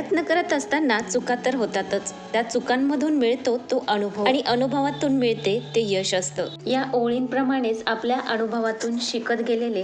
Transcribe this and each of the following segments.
प्रयत्न करत असताना चुका तर होतातच, त्या चुकांमधून मिळतो तो अनुभव आणि अनुभवातून मिळते ते यश असतं. या ओळींप्रमाणेच आपल्या अनुभवातून शिकत गेलेले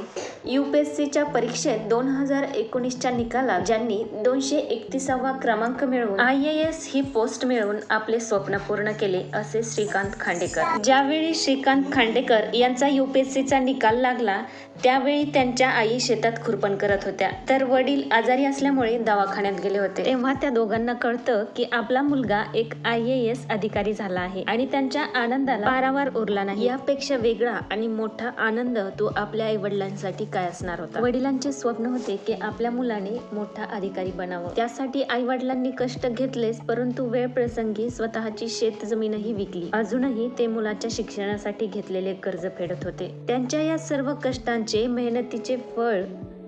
UPSCच्या परीक्षेत 2019च्या निकालात ज्यांनी 231वा क्रमांक मिळवून IAS ही पोस्ट मिळवून आपले स्वप्न पूर्ण केले असे श्रीकांत खांडेकर. ज्यावेळी श्रीकांत खांडेकर यांचा UPSCचा निकाल लागला त्यावेळी त्यांच्या आई शेतात खुरपण करत होत्या, तर वडील आजारी असल्यामुळे दवाखान्यात गेले होते. तेव्हा त्या दोघांना कळतं की आपला मुलगा एक IAS अधिकारी झाला आहे आणि त्यांच्या आनंदाला पारावार उरला नाही. यापेक्षा वेगळा आणि मोठा आनंद तो आपल्या आई वडिलांसाठी काय असणार होता. वडिलांचे स्वप्न होते की आपल्या मुलाने मोठा अधिकारी बनावं. त्यासाठी आई वडिलांनी कष्ट घेतलेच, परंतु वेळ प्रसंगी स्वतःची शेतजमीनही विकली. अजूनही ते मुलाच्या शिक्षणासाठी घेतलेले कर्ज फेडत होते. त्यांच्या या सर्व कष्टांचे मेहनतीचे फळ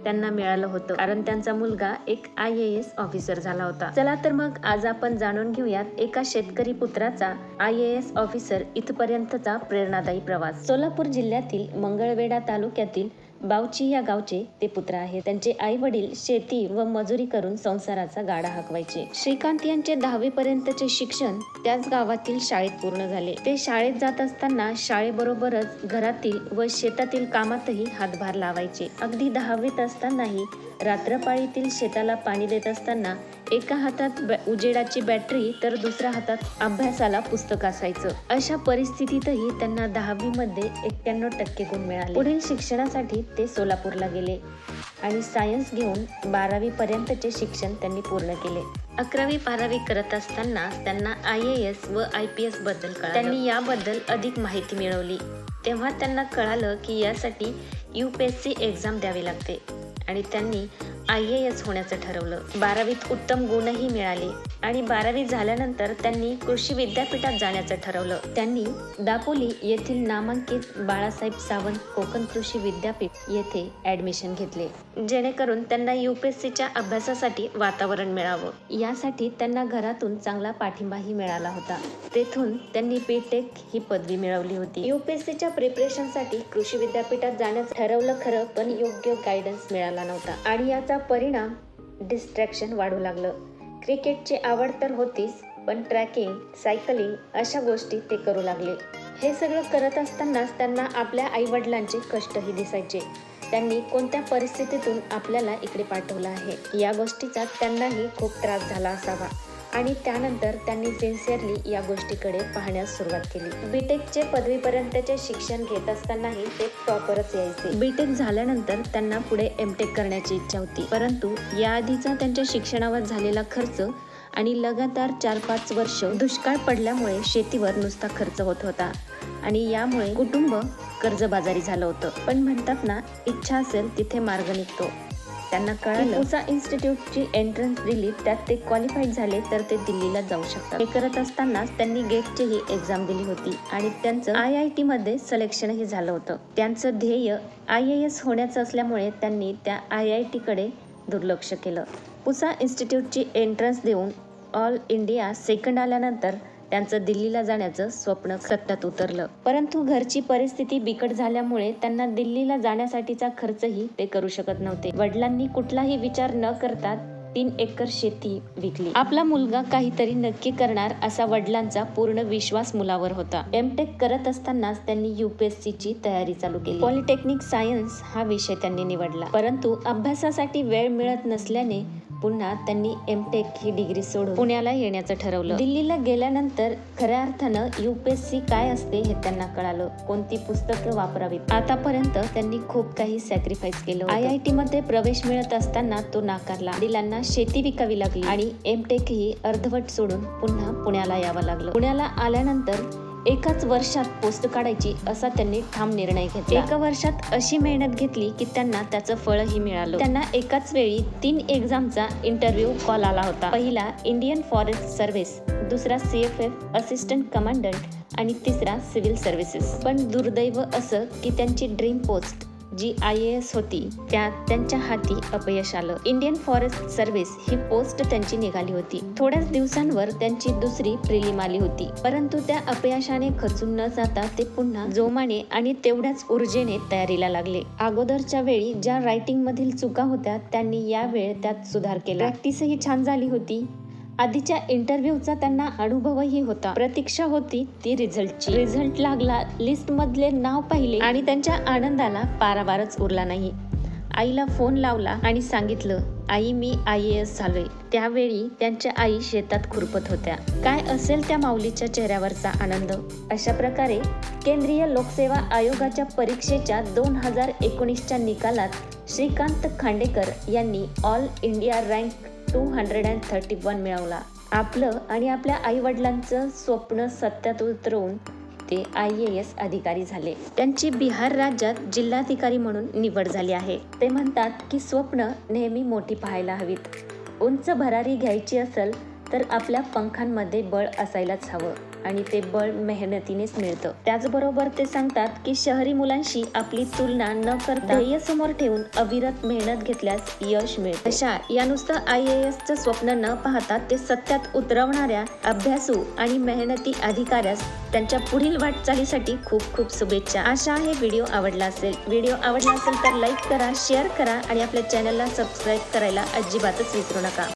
त्यांना मिळालं होतं, कारण त्यांचा मुलगा एक IAS ऑफिसर झाला होता. चला तर मग आज आपण जाणून घेऊयात एका शेतकरी पुत्राचा IAS ऑफिसर इथपर्यंतचा प्रेरणादायी प्रवास. सोलापूर जिल्ह्यातील मंगळवेढा तालुक्यातील बावची या गावचे ते पुत्र आहेत. त्यांचे आई वडील शेती व मजुरी करून संसाराचा गाडा हाकवायचे. श्रीकांत यांचे 10वी पर्यंतचे शिक्षण त्याच गावातील शाळेत पूर्ण झाले. ते शाळेत जात असताना शाळेबरोबरच घरातील व शेतातील कामातही हातभार लावायचे. अगदी 10वीत असतानाही रात्रपाळीतील शेताला पाणी देत असताना एका हातात उजेडाची बॅटरी तर दुसऱ्या हातात अभ्यासाला पुस्तक असायचं. अशा परिस्थितीतही त्यांना 10वी मध्ये 91% गुण मिळाले. पुढील शिक्षणासाठी ते सोलापूरला गेले आणि सायन्स घेऊन 12वी पर्यंतचे शिक्षण त्यांनी पूर्ण केले. 11वी-12वी करत असताना त्यांना IAS व IPS बद्दल कळालं. त्यांनी याबद्दल अधिक माहिती मिळवली. तेव्हा त्यांना कळालं की यासाठी UPSC एक्झाम द्यावी लागते आणि त्यांनी IAS होण्याचं ठरवलं. 12वीत उत्तम गुणही मिळाले आणि 12वी झाल्यानंतर त्यांनी कृषी विद्यापीठात जाण्याचं ठरवलं. त्यांनी दापोली येथील नामांकित बाळासाहेब सावंत कोकण कृषी विद्यापीठ येथे ऍडमिशन घेतले, जेणेकरून त्यांना UPSCच्या अभ्यासासाठी वातावरण मिळावं. यासाठी त्यांना घरातून चांगला पाठिंबाही मिळाला होता. तेथून त्यांनी BTech ही पदवी मिळवली होती. UPSCच्या प्रिपरेशनसाठी कृषी विद्यापीठात जाण्याचं ठरवलं खरं, पण योग्य गायडन्स मिळाला नव्हता आणि याचा परिणाम डिस्ट्रॅक्शन वाढू लागलं. क्रिकेटची आवड तर होतीच, पण ट्रॅकिंग, सायकलिंग अशा गोष्टी ते करू लागले. हे सगळं करत असतानाच त्यांना आपल्या आईवडिलांचे कष्टही दिसायचे. त्यांनी कोणत्या परिस्थितीतून आपल्याला इकडे पाठवलं आहे या गोष्टीचा त्यांनाही खूप त्रास झाला असावा आणि त्यानंतर त्यांनी सिन्सिअरली या गोष्टीकडे पाहण्यास सुरुवात केली. BTechचे पदवीपर्यंतचे शिक्षण घेत असतानाही ते टॉपरच यायचे. BTech झाल्यानंतर त्यांना पुढे MTech करण्याची इच्छा होती, परंतु याआधीचा त्यांच्या शिक्षणावर झालेला खर्च आणि लगातार 4-5 वर्ष दुष्काळ पडल्यामुळे शेतीवर नुसता खर्च होत होता आणि यामुळे कुटुंब कर्जबाजारी झालं होतं. पण म्हणतात ना, इच्छा असेल तिथे मार्ग निघतो. त्यांना कळालं पुसा इन्स्टिट्यूटची एंट्रन्स दिली, त्यात ते क्वालिफाईड झाले तर ते दिल्लीला जाऊ शकतात. हे करत असतानाच त्यांनी गेटचीही एक्झाम दिली होती आणि त्यांचं IIT मध्ये सिलेक्शनही झालं होतं. त्यांचं ध्येय IAS होण्याचं असल्यामुळे त्यांनी त्या IIT कडे दुर्लक्ष केलं. पुसा इन्स्टिट्यूटची एंट्रन्स देऊन ऑल इंडिया सेकंड आल्यानंतर त्यांचं दिल्लीला जाण्याचं स्वप्न सत्यात उतरलं. परंतु घरची परिस्थिती बिकट झाल्यामुळे त्यांना दिल्लीला जाण्यासाठीचा खर्चही ते करू शकत नव्हते. वडिलांनी कुठलाही विचार न करता 3 एकर शेती विकली. आपला मुलगा काहीतरी नक्की करणार असा वडिलांचा पूर्ण विश्वास मुलावर होता. MTech करत असतानाच त्यांनी UPSCची तयारी चालू केली. पॉलिटेक्निक सायन्स हा विषय त्यांनी निवडला, परंतु अभ्यासासाठी वेळ मिळत नसल्याने पुन्हा त्यांनी MTech ही डिग्री सोडून पुण्याला येण्याचं ठरवलं. दिल्लीला गेल्यानंतर खऱ्या अर्थानं UPSC काय असते हे त्यांना कळालं. कोणती पुस्तकं वापरावीत. आतापर्यंत त्यांनी खूप काही सॅक्रिफाईस केलं. IIT मध्ये प्रवेश मिळत असताना तो नाकारला. वडिलांना शेती विकावी लागली आणि MTech ही अर्धवट सोडून पुन्हा पुण्याला यावं लागलं. पुण्याला आल्यानंतर एकाच वर्षात पोस्ट काढायची असा त्यांनी ठाम निर्णय घेतला. एका वर्षात अशी मेहनत घेतली की त्यांना त्याचं फळही मिळालं. त्यांना एकाच वेळी 3 एक्झामचा इंटरव्ह्यू कॉल आला होता. पहिला इंडियन फॉरेस्ट सर्व्हिस, दुसरा CFF असिस्टंट कमांडंट आणि तिसरा सिव्हिल सर्व्हिसेस. पण दुर्दैव असं की त्यांची ड्रीम पोस्ट जी IAS होती त्यांच्या हाती अपयश आलं. इंडियन फॉरेस्ट सर्व्हिस ही पोस्ट त्यांची निघाली होती. थोड्याच दिवसांवर त्यांची दुसरी प्रिलिम आली होती, परंतु त्या अपयशाने खचून न जाता ते पुन्हा जोमाने आणि तेवढ्याच ऊर्जेने तयारीला लागले. अगोदरच्या वेळी ज्या रायटिंग मधील चुका होत्या त्यांनी यावेळी त्यात सुधार केला. प्रॅक्टिसही छान झाली होती. आधीच्या इंटरव्ह्यूचा त्यांना अनुभवही होता. प्रतीक्षा होती ती रिझल्टची. रिझल्ट लागला, लिस्ट मधले नाव पाहिले आणि त्यांच्या आनंदाला पारावारच उरला नाही. आईला फोन लावला आणि सांगितलं, आई मी IAS झालोय. त्यावेळी त्यांच्या आई शेतात खुरपत होत्या. काय असेल त्या माऊलीच्या चेहऱ्यावरचा आनंद. अशा प्रकारे केंद्रीय लोकसेवा आयोगाच्या परीक्षेच्या 2019च्या निकालात श्रीकांत खांडेकर यांनी ऑल इंडिया रँक 231 मिळवला. आपलं आणि आपल्या आई वडिलांचं स्वप्न सत्यात उतरवून ते IAS अधिकारी झाले. त्यांची बिहार राज्यात जिल्हाधिकारी म्हणून निवड झाली आहे. ते म्हणतात की स्वप्न नेहमी मोठी पाहायला हवीत. उंच भरारी घ्यायची असेल तर आपल्या पंखांमध्ये बळ असायलाच हवं आणि ते बळ मेहनतीनेच मिळतं. त्याचबरोबर ते सांगतात की शहरी मुलांशी आपली तुलना न करता ध्येय समोर ठेवून अविरत मेहनत घेतल्यास यश मिळतं. अशा या नुसतं IASचं स्वप्न न पाहता ते सत्यात उतरवणाऱ्या अभ्यासू आणि मेहनती अधिकाऱ्यास त्यांच्या पुढील वाटचालीसाठी खूप खूप शुभेच्छा. आशा आहे व्हिडिओ आवडला असेल. व्हिडिओ आवडला असेल तर लाईक करा, शेअर करा आणि आपल्या चॅनलला सबस्क्राईब करायला अजिबातच विसरू नका.